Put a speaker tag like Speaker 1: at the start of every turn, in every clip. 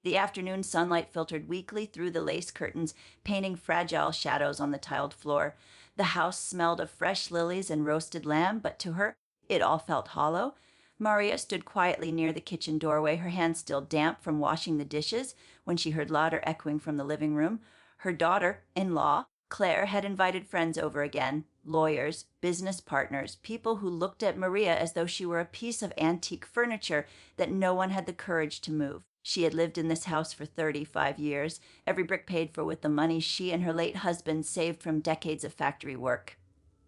Speaker 1: The afternoon sunlight filtered weakly through the lace curtains, painting fragile shadows on the tiled floor. The house smelled of fresh lilies and roasted lamb, but to her, it all felt hollow. Maria stood quietly near the kitchen doorway, her hands still damp from washing the dishes, when she heard laughter echoing from the living room. Her daughter-in-law, Claire, had invited friends over again, lawyers, business partners, people who looked at Maria as though she were a piece of antique furniture that no one had the courage to move. She had lived in this house for 35 years, every brick paid for with the money she and her late husband saved from decades of factory work.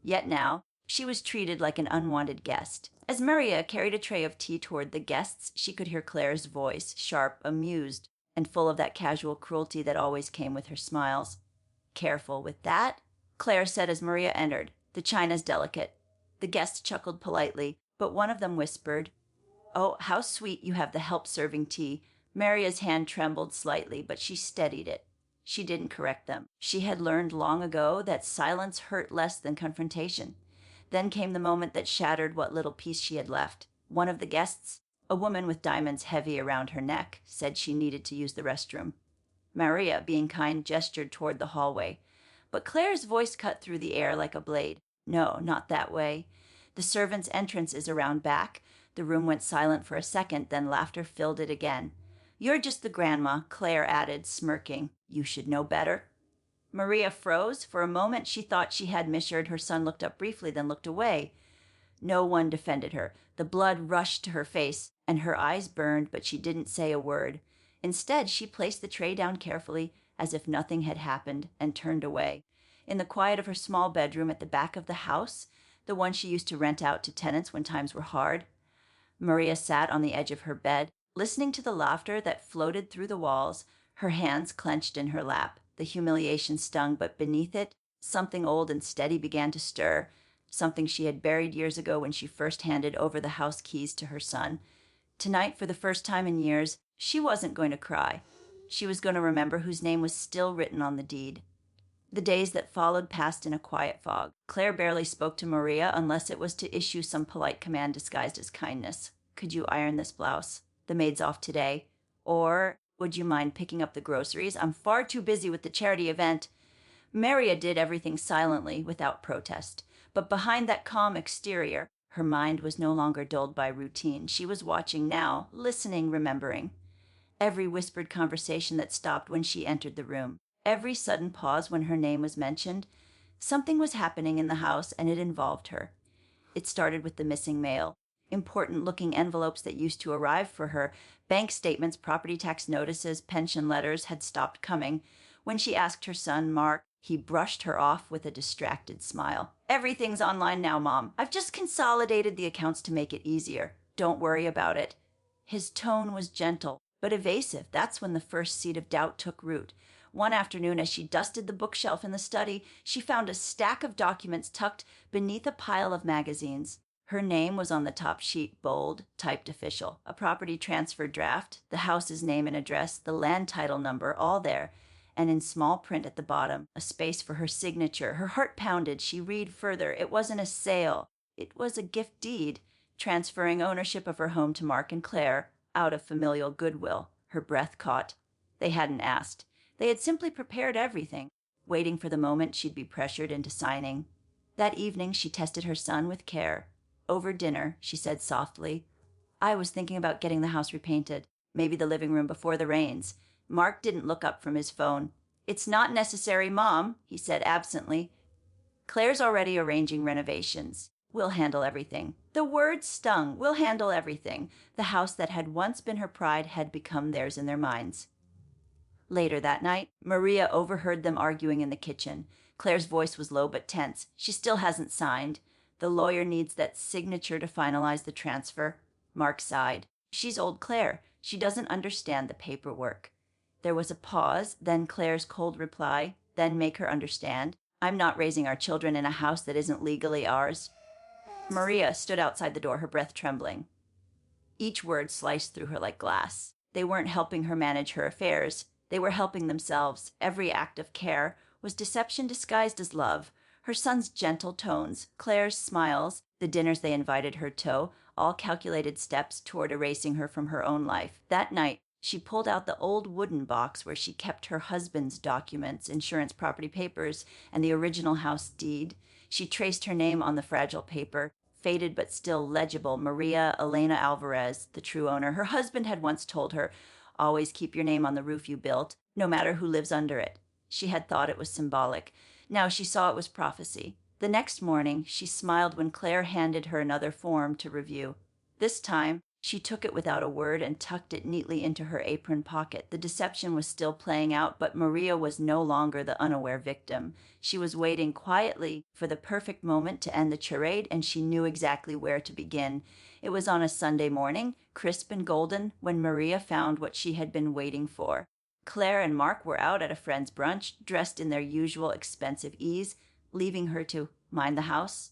Speaker 1: Yet now, she was treated like an unwanted guest. As Maria carried a tray of tea toward the guests, she could hear Claire's voice, sharp, amused, and full of that casual cruelty that always came with her smiles. "Careful with that," Claire said as Maria entered. "The china's delicate." The guests chuckled politely, but one of them whispered, "Oh, how sweet you have the help serving tea." Maria's hand trembled slightly, but she steadied it. She didn't correct them. She had learned long ago that silence hurt less than confrontation. Then came the moment that shattered what little peace she had left. One of the guests, a woman with diamonds heavy around her neck, said she needed to use the restroom. Maria, being kind, gestured toward the hallway. But Claire's voice cut through the air like a blade. "No, not that way. The servants' entrance is around back." The room went silent for a second, then laughter filled it again. "You're just the grandma," Claire added, smirking. "You should know better." Maria froze. For a moment, she thought she had misheard. Her son looked up briefly, then looked away. No one defended her. The blood rushed to her face, and her eyes burned, but she didn't say a word. Instead, she placed the tray down carefully, as if nothing had happened, and turned away. In the quiet of her small bedroom at the back of the house, the one she used to rent out to tenants when times were hard, Maria sat on the edge of her bed, listening to the laughter that floated through the walls, her hands clenched in her lap. The humiliation stung, but beneath it, something old and steady began to stir, something she had buried years ago when she first handed over the house keys to her son. Tonight, for the first time in years, she wasn't going to cry. She was going to remember whose name was still written on the deed. The days that followed passed in a quiet fog. Claire barely spoke to Maria unless it was to issue some polite command disguised as kindness. "Could you iron this blouse? The maid's off today." Or, "Would you mind picking up the groceries? I'm far too busy with the charity event." Maria did everything silently, without protest. But behind that calm exterior, her mind was no longer dulled by routine. She was watching now, listening, remembering. Every whispered conversation that stopped when she entered the room. Every sudden pause when her name was mentioned. Something was happening in the house, and it involved her. It started with the missing mail. Important-looking envelopes that used to arrive for her, bank statements, property tax notices, pension letters, had stopped coming. When she asked her son, Mark, he brushed her off with a distracted smile. "Everything's online now, Mom. I've just consolidated the accounts to make it easier. Don't worry about it." His tone was gentle, but evasive. That's when the first seed of doubt took root. One afternoon, as she dusted the bookshelf in the study, she found a stack of documents tucked beneath a pile of magazines. Her name was on the top sheet, bold, typed official. A property transfer draft, the house's name and address, the land title number, all there. And in small print at the bottom, a space for her signature. Her heart pounded. She read further. It wasn't a sale. It was a gift deed, transferring ownership of her home to Mark and Claire, out of familial goodwill. Her breath caught. They hadn't asked. They had simply prepared everything, waiting for the moment she'd be pressured into signing. That evening, she tested her son with care. Over dinner, she said softly, "I was thinking about getting the house repainted, maybe the living room before the rains." Mark didn't look up from his phone. "It's not necessary, Mom," he said absently. "Claire's already arranging renovations. We'll handle everything." The word stung. "We'll handle everything." The house that had once been her pride had become theirs in their minds. Later that night, Maria overheard them arguing in the kitchen. Claire's voice was low but tense. "She still hasn't signed. The lawyer needs that signature to finalize the transfer." Mark sighed. "She's old Claire. She doesn't understand the paperwork." There was a pause, then Claire's cold reply, "Then make her understand. I'm not raising our children in a house that isn't legally ours." Maria stood outside the door, her breath trembling. Each word sliced through her like glass. They weren't helping her manage her affairs. They were helping themselves. Every act of care was deception disguised as love. Her son's gentle tones, Claire's smiles, the dinners they invited her to, all calculated steps toward erasing her from her own life. That night, She pulled out the old wooden box where she kept her husband's documents, insurance, property papers, and the original house deed. She traced her name on the fragile paper, faded but still legible, Maria Elena Alvarez, the true owner. Her husband had once told her, "Always keep your name on the roof you built, no matter who lives under it." She had thought it was symbolic. Now she saw it was prophecy. The next morning, she smiled when Claire handed her another form to review. This time, she took it without a word and tucked it neatly into her apron pocket. The deception was still playing out, but Maria was no longer the unaware victim. She was waiting quietly for the perfect moment to end the charade, and she knew exactly where to begin. It was on a Sunday morning, crisp and golden, when Maria found what she had been waiting for. Claire and Mark were out at a friend's brunch, dressed in their usual expensive ease, leaving her to mind the house.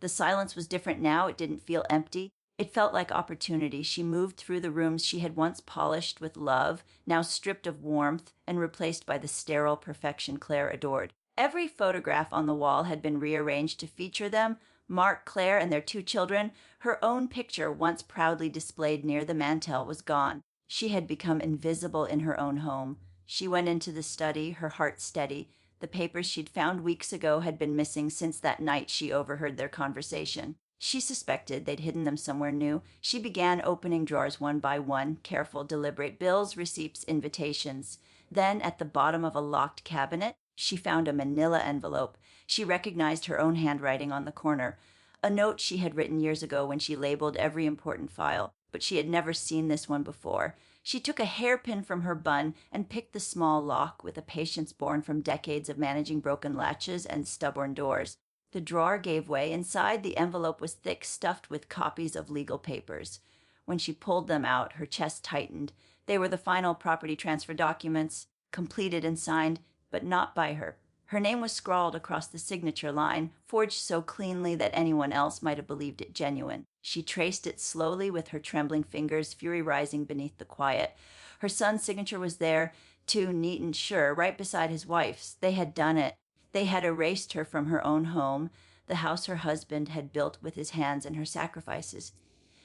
Speaker 1: The silence was different now. It didn't feel empty. It felt like opportunity. She moved through the rooms she had once polished with love, now stripped of warmth and replaced by the sterile perfection Claire adored. Every photograph on the wall had been rearranged to feature them, Mark, Claire, and their two children. Her own picture, once proudly displayed near the mantel, was gone. She had become invisible in her own home. She went into the study, her heart steady. The papers she'd found weeks ago had been missing since that night she overheard their conversation. She suspected they'd hidden them somewhere new. She began opening drawers one by one, careful, deliberate, bills, receipts, invitations. Then, at the bottom of a locked cabinet, she found a manila envelope. She recognized her own handwriting on the corner, a note she had written years ago when she labeled every important file, but she had never seen this one before. She took a hairpin from her bun and picked the small lock with a patience born from decades of managing broken latches and stubborn doors. The drawer gave way. Inside, the envelope was thick, stuffed with copies of legal papers. When she pulled them out, her chest tightened. They were the final property transfer documents, completed and signed, but not by her. Her name was scrawled across the signature line, forged so cleanly that anyone else might have believed it genuine. She traced it slowly with her trembling fingers, fury rising beneath the quiet. Her son's signature was there, too, neat and sure, right beside his wife's. They had done it. They had erased her from her own home, the house her husband had built with his hands and her sacrifices.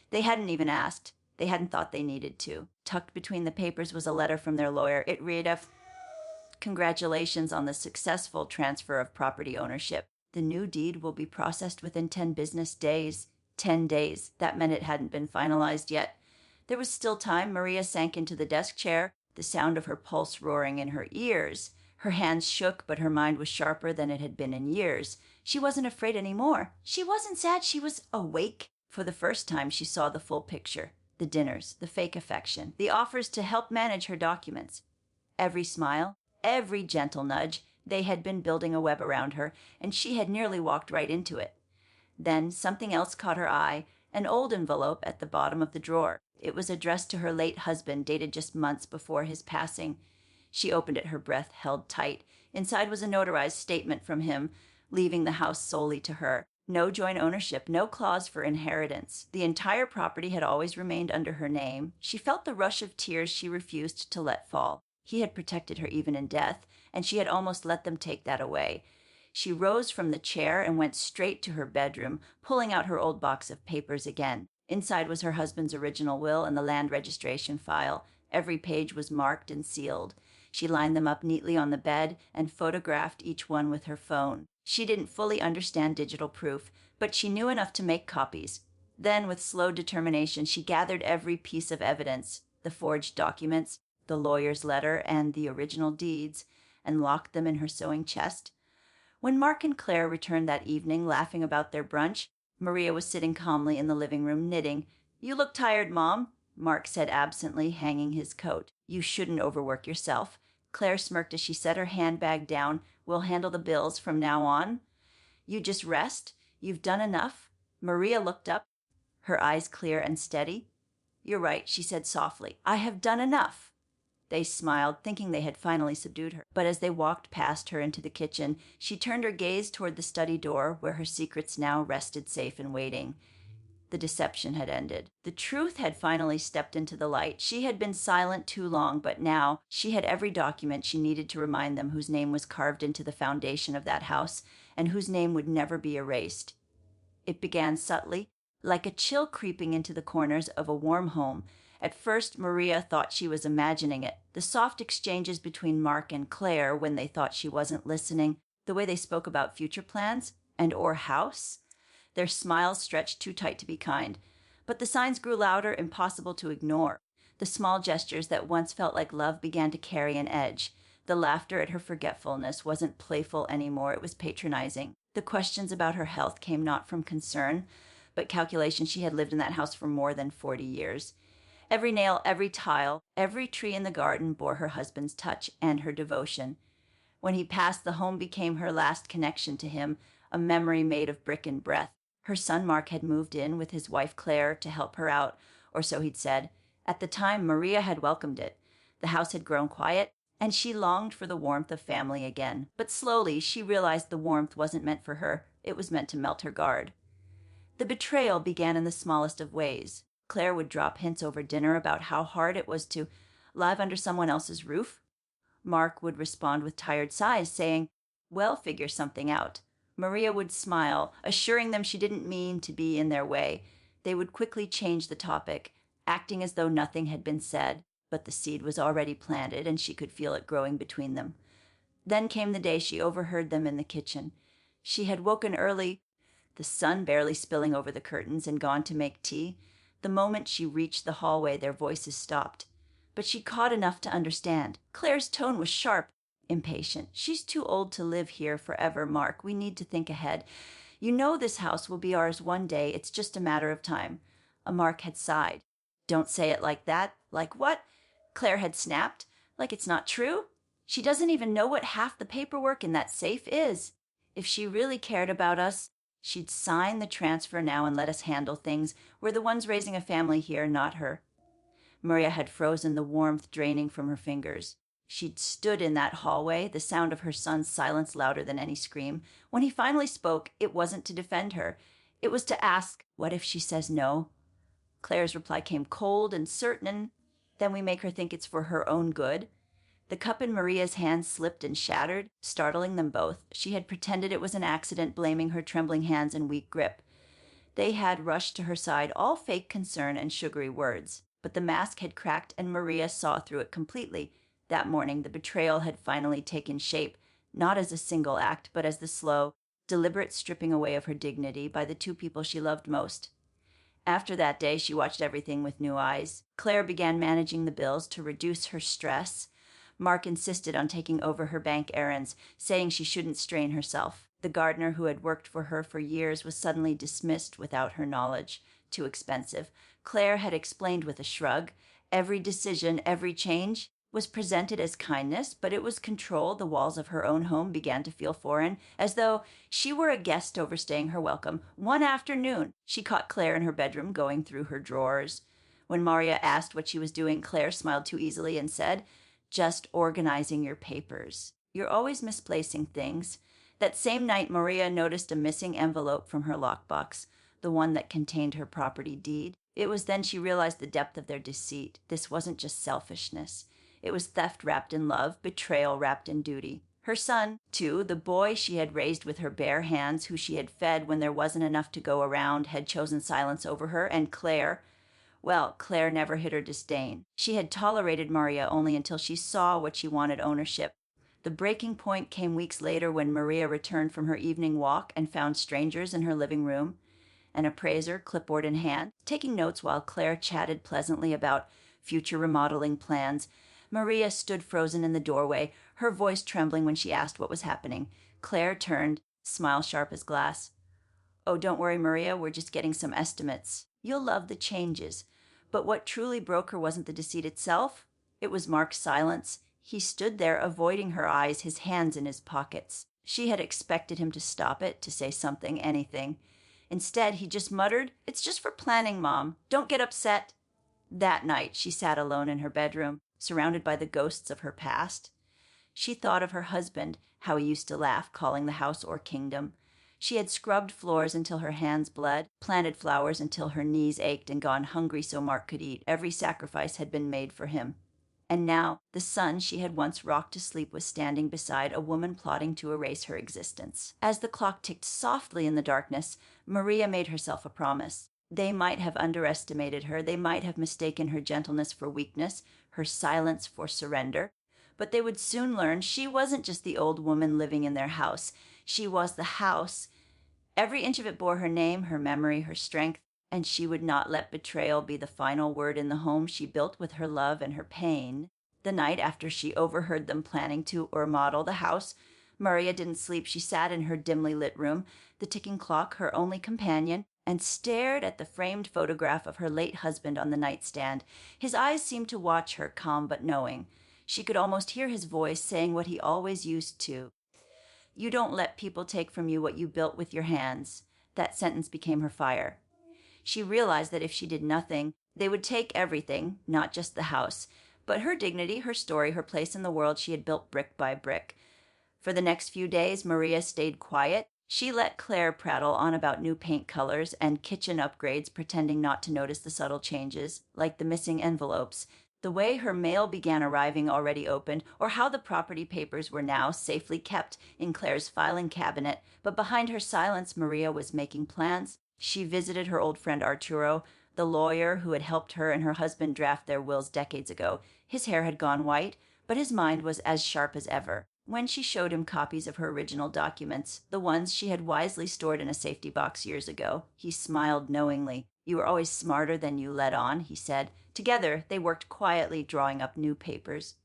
Speaker 1: They hadn't even asked. They hadn't thought they needed to. Tucked between the papers was a letter from their lawyer. It read, "Congratulations on the successful transfer of property ownership. The new deed will be processed within 10 business days." 10 days. That meant it hadn't been finalized yet. There was still time. Maria sank into the desk chair, the sound of her pulse roaring in her ears. Her hands shook, but her mind was sharper than it had been in years. She wasn't afraid anymore. She wasn't sad. She was awake. For the first time, she saw the full picture. The dinners, the fake affection, the offers to help manage her documents. Every smile, every gentle nudge, they had been building a web around her, and she had nearly walked right into it. Then something else caught her eye, an old envelope at the bottom of the drawer. It was addressed to her late husband, dated just months before his passing. She opened it, her breath held tight. Inside was a notarized statement from him, leaving the house solely to her. No joint ownership, no clause for inheritance. The entire property had always remained under her name. She felt the rush of tears she refused to let fall. He had protected her even in death, and she had almost let them take that away. She rose from the chair and went straight to her bedroom, pulling out her old box of papers again. Inside was her husband's original will and the land registration file. Every page was marked and sealed. She lined them up neatly on the bed and photographed each one with her phone. She didn't fully understand digital proof, but she knew enough to make copies. Then, with slow determination, she gathered every piece of evidence, the forged documents, the lawyer's letter, and the original deeds, and locked them in her sewing chest. When Mark and Claire returned that evening, laughing about their brunch, Maria was sitting calmly in the living room, knitting. "You look tired, Mom," Mark said absently, hanging his coat. "You shouldn't overwork yourself." Claire smirked as she set her handbag down. "We'll handle the bills from now on. You just rest. You've done enough." Maria looked up, her eyes clear and steady. "You're right," she said softly. "I have done enough." They smiled, thinking they had finally subdued her. But as they walked past her into the kitchen, she turned her gaze toward the study door, where her secrets now rested safe and waiting. The deception had ended. The truth had finally stepped into the light. She had been silent too long, but now she had every document she needed to remind them whose name was carved into the foundation of that house and whose name would never be erased. It began subtly, like a chill creeping into the corners of a warm home. At first, Maria thought she was imagining it. The soft exchanges between Mark and Claire when they thought she wasn't listening, the way they spoke about future plans and or house. Their smiles stretched too tight to be kind. But the signs grew louder, impossible to ignore. The small gestures that once felt like love began to carry an edge. The laughter at her forgetfulness wasn't playful anymore, it was patronizing. The questions about her health came not from concern, but calculation. She had lived in that house for more than 40 years. Every nail, every tile, every tree in the garden bore her husband's touch and her devotion. When he passed, the home became her last connection to him, a memory made of brick and breath. Her son Mark had moved in with his wife Claire to help her out, or so he'd said. At the time, Maria had welcomed it. The house had grown quiet, and she longed for the warmth of family again. But slowly, she realized the warmth wasn't meant for her. It was meant to melt her guard. The betrayal began in the smallest of ways. Claire would drop hints over dinner about how hard it was to live under someone else's roof. Mark would respond with tired sighs, saying, "Well, figure something out." Maria would smile, assuring them she didn't mean to be in their way. They would quickly change the topic, acting as though nothing had been said, but the seed was already planted and she could feel it growing between them. Then came the day she overheard them in the kitchen. She had woken early, the sun barely spilling over the curtains, and gone to make tea. The moment she reached the hallway, their voices stopped. But she caught enough to understand. Claire's tone was sharp, impatient. "She's too old to live here forever, Mark. We need to think ahead. You know this house will be ours one day. It's just a matter of time." Mark had sighed. "Don't say it like that." "Like what?" Claire had snapped. "Like it's not true? She doesn't even know what half the paperwork in that safe is. If she really cared about us, she'd sign the transfer now and let us handle things. We're the ones raising a family here, not her." Maria had frozen, the warmth draining from her fingers. She'd stood in that hallway, the sound of her son's silence louder than any scream. When he finally spoke, it wasn't to defend her. It was to ask, "What if she says no?" Claire's reply came cold and certain. "Then we make her think it's for her own good." The cup in Maria's hand slipped and shattered, startling them both. She had pretended it was an accident, blaming her trembling hands and weak grip. They had rushed to her side, all fake concern and sugary words. But the mask had cracked and Maria saw through it completely. That morning, the betrayal had finally taken shape, not as a single act, but as the slow, deliberate stripping away of her dignity by the two people she loved most. After that day, she watched everything with new eyes. Claire began managing the bills to reduce her stress. Mark insisted on taking over her bank errands, saying she shouldn't strain herself. The gardener who had worked for her for years was suddenly dismissed without her knowledge. Too expensive. Claire had explained with a shrug. Every decision, every change was presented as kindness, but it was control. The walls of her own home began to feel foreign, as though she were a guest overstaying her welcome. One afternoon, she caught Claire in her bedroom going through her drawers. When Maria asked what she was doing, Claire smiled too easily and said, "Just organizing your papers. You're always misplacing things." That same night, Maria noticed a missing envelope from her lockbox, the one that contained her property deed. It was then she realized the depth of their deceit. This wasn't just selfishness. It was theft wrapped in love, betrayal wrapped in duty. Her son, too, the boy she had raised with her bare hands, who she had fed when there wasn't enough to go around, had chosen silence over her. And Claire, well, Claire never hid her disdain. She had tolerated Maria only until she saw what she wanted: ownership. The breaking point came weeks later when Maria returned from her evening walk and found strangers in her living room. An appraiser, clipboard in hand, taking notes while Claire chatted pleasantly about future remodeling plans. Maria stood frozen in the doorway, her voice trembling when she asked what was happening. Claire turned, smile sharp as glass. "Oh, don't worry, Maria, we're just getting some estimates. You'll love the changes." But what truly broke her wasn't the deceit itself. It was Mark's silence. He stood there, avoiding her eyes, his hands in his pockets. She had expected him to stop it, to say something, anything. Instead, he just muttered, "It's just for planning, Mom. Don't get upset." That night, she sat alone in her bedroom, surrounded by the ghosts of her past. She thought of her husband, how he used to laugh, calling the house or kingdom. She had scrubbed floors until her hands bled, planted flowers until her knees ached, and gone hungry so Mark could eat. Every sacrifice had been made for him. And now, the son she had once rocked to sleep was standing beside a woman plotting to erase her existence. As the clock ticked softly in the darkness, Maria made herself a promise. They might have underestimated her. They might have mistaken her gentleness for weakness, her silence for surrender. But they would soon learn she wasn't just the old woman living in their house. She was the house. Every inch of it bore her name, her memory, her strength, and she would not let betrayal be the final word in the home she built with her love and her pain. The night after she overheard them planning to remodel the house, Maria didn't sleep. She sat in her dimly lit room, the ticking clock her only companion, and stared at the framed photograph of her late husband on the nightstand. His eyes seemed to watch her, calm but knowing. She could almost hear his voice saying what he always used to. You don't let people take from you what you built with your hands. That sentence became her fire. She realized that if she did nothing, they would take everything, not just the house, but her dignity, her story, her place in the world she had built brick by brick. For the next few days, Maria stayed quiet. She let Claire prattle on about new paint colors and kitchen upgrades, pretending not to notice the subtle changes, like the missing envelopes, the way her mail began arriving already opened, or how the property papers were now safely kept in Claire's filing cabinet. But behind her silence, Maria was making plans. She visited her old friend Arturo, the lawyer who had helped her and her husband draft their wills decades ago. His hair had gone white, but his mind was as sharp as ever. When she showed him copies of her original documents, the ones she had wisely stored in a safety box years ago, he smiled knowingly. You were always smarter than you let on, he said. Together, they worked quietly, drawing up new papers.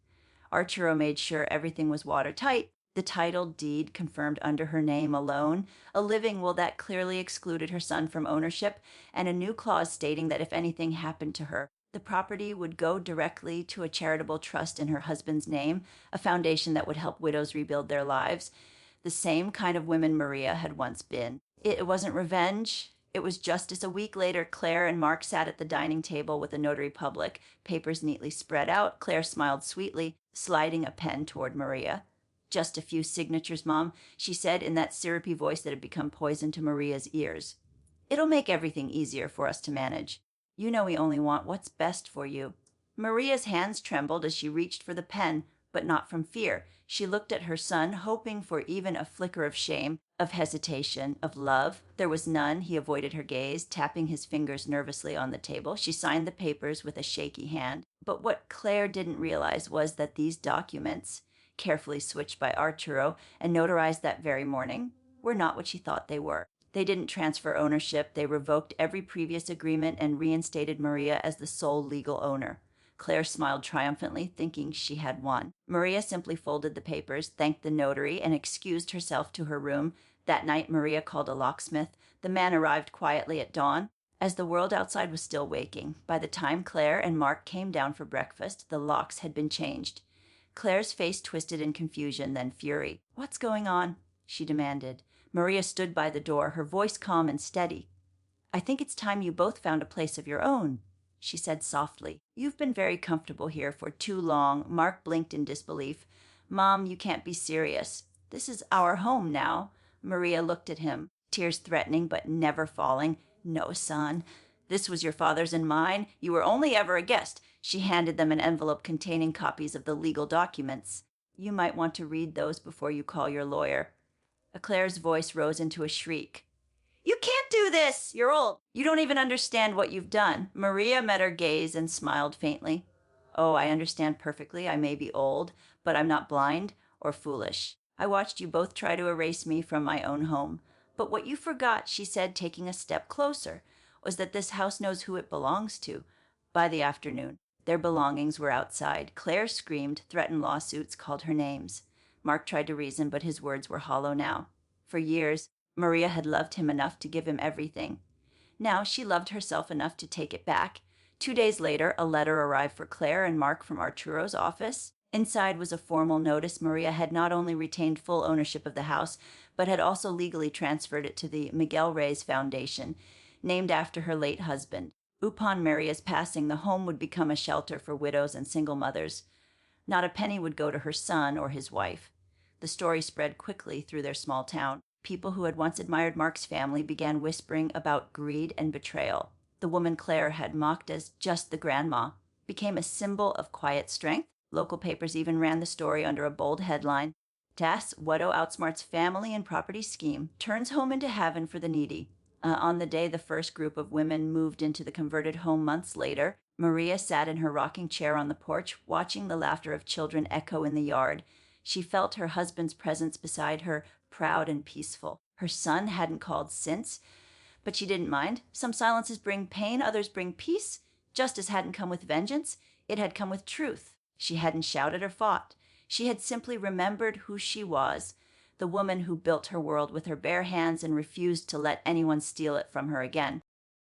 Speaker 1: Arturo made sure everything was watertight. The title deed confirmed under her name alone, a living will that clearly excluded her son from ownership, and a new clause stating that if anything happened to her, the property would go directly to a charitable trust in her husband's name, a foundation that would help widows rebuild their lives. The same kind of woman Maria had once been. It wasn't revenge. It was justice. A week later, Claire and Mark sat at the dining table with a notary public, papers neatly spread out. Claire smiled sweetly, sliding a pen toward Maria. Just a few signatures, Mom, she said in that syrupy voice that had become poison to Maria's ears. It'll make everything easier for us to manage. You know we only want what's best for you. Maria's hands trembled as she reached for the pen, but not from fear. She looked at her son, hoping for even a flicker of shame, of hesitation, of love. There was none. He avoided her gaze, tapping his fingers nervously on the table. She signed the papers with a shaky hand. But what Claire didn't realize was that these documents, carefully switched by Arturo and notarized that very morning, were not what she thought they were. They didn't transfer ownership. They revoked every previous agreement and reinstated Maria as the sole legal owner. Claire smiled triumphantly, thinking she had won. Maria simply folded the papers, thanked the notary, and excused herself to her room. That night, Maria called a locksmith. The man arrived quietly at dawn, as the world outside was still waking. By the time Claire and Mark came down for breakfast, the locks had been changed. Claire's face twisted in confusion, then fury. "What's going on?" she demanded. Maria stood by the door, her voice calm and steady. "I think it's time you both found a place of your own," she said softly. "You've been very comfortable here for too long." Mark blinked in disbelief. "Mom, you can't be serious. This is our home now." Maria looked at him, tears threatening but never falling. "No, son. This was your father's and mine. You were only ever a guest." She handed them an envelope containing copies of the legal documents. "You might want to read those before you call your lawyer." Claire's voice rose into a shriek. "You can't do this! You're old. You don't even understand what you've done." Maria met her gaze and smiled faintly. "Oh, I understand perfectly. I may be old, but I'm not blind or foolish. I watched you both try to erase me from my own home. But what you forgot," she said, taking a step closer, "was that this house knows who it belongs to." By the afternoon, their belongings were outside. Claire screamed, threatened lawsuits, called her names. Mark tried to reason, but his words were hollow now. For years, Maria had loved him enough to give him everything. Now she loved herself enough to take it back. 2 days later, a letter arrived for Claire and Mark from Arturo's office. Inside was a formal notice. Maria had not only retained full ownership of the house, but had also legally transferred it to the Miguel Reyes Foundation, named after her late husband. Upon Maria's passing, the home would become a shelter for widows and single mothers. Not a penny would go to her son or his wife. The story spread quickly through their small town. People who had once admired Mark's family began whispering about greed and betrayal. The woman Claire had mocked as just the grandma became a symbol of quiet strength. Local papers even ran the story under a bold headline: "Das Widow outsmarts family and property scheme, turns home into heaven for the needy." On the day the first group of women moved into the converted home months later, Maria sat in her rocking chair on the porch, watching the laughter of children echo in the yard. She felt her husband's presence beside her, proud and peaceful. Her son hadn't called since, but she didn't mind. Some silences bring pain, others bring peace. Justice hadn't come with vengeance, it had come with truth. She hadn't shouted or fought. She had simply remembered who she was, the woman who built her world with her bare hands and refused to let anyone steal it from her again.